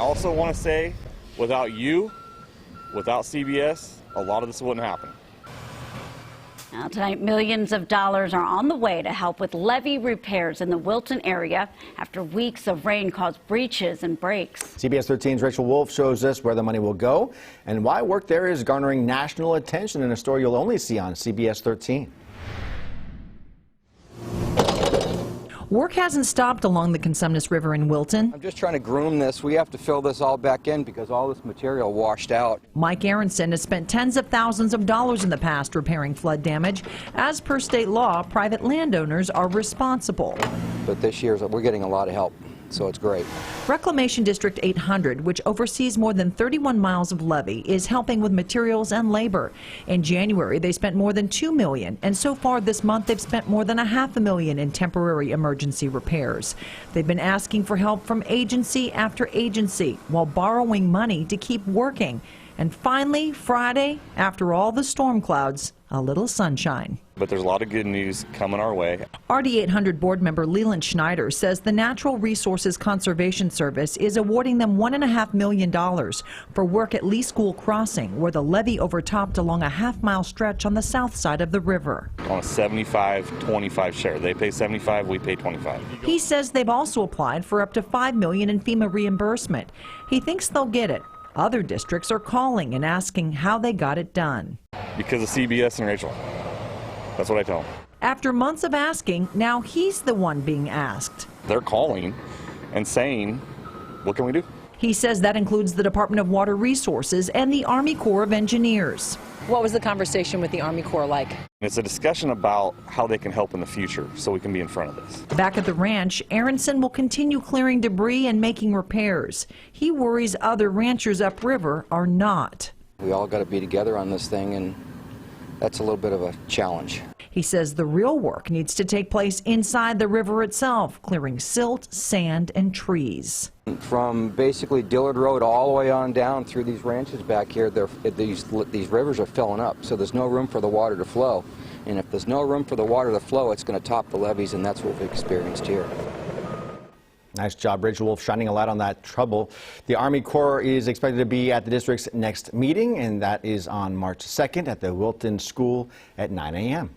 also want to say, without you, without CBS, a lot of this wouldn't happen. Now tonight, millions of dollars are on the way to help with levee repairs in the Wilton area after weeks of rain caused breaches and breaks. CBS 13's Rachel Wolf shows us where the money will go and why work there is garnering national attention in a story you'll only see on CBS 13. Work hasn't stopped along the Consumnes River in Wilton. I'm just trying to groom this. We have to fill this all back in because all this material washed out. Mike Aronson has spent tens of thousands of dollars in the past repairing flood damage. As per state law, private landowners are responsible. But this year we're getting a lot of help, so it's great. Reclamation District 800, which oversees more than 31 miles of levee, is helping with materials and labor. In January, they spent more than $2 million, and so far this month they've spent more than $500,000 in temporary emergency repairs. They've been asking for help from agency after agency while borrowing money to keep working. And finally, Friday, after all the storm clouds, a little sunshine. But there's a lot of good news coming our way. RD 800 board member Leland Schneider says the Natural Resources Conservation Service is awarding them $1.5 million for work at Lee School Crossing, where the levee overtopped along a half-mile stretch on the south side of the river. On a 75-25 share. They pay 75, we pay 25. He says they've also applied for up to $5 million in FEMA reimbursement. He thinks they'll get it. Other districts are calling and asking how they got it done. Because of CBS and Rachel. That's what I tell them. After months of asking, now he's the one being asked. They're calling and saying, what can we do? He says that includes the Department of Water Resources and the Army Corps of Engineers. What was the conversation with the Army Corps like? It's a discussion about how they can help in the future so we can be in front of this. Back at the ranch, Aronson will continue clearing debris and making repairs. He worries other ranchers upriver are not. We all got to be together on this thing, and that's a little bit of a challenge. He says the real work needs to take place inside the river itself, clearing silt, sand, and trees. From basically Dillard Road all the way on down through these ranches back here, these rivers are filling up, so there's no room for the water to flow. And if there's no room for the water to flow, it's going to top the levees, and that's what we've experienced here. Nice job, Rachel Wolf, shining a light on that trouble. The Army Corps is expected to be at the district's next meeting, and that is on March 2nd at the Wilton School at 9 a.m.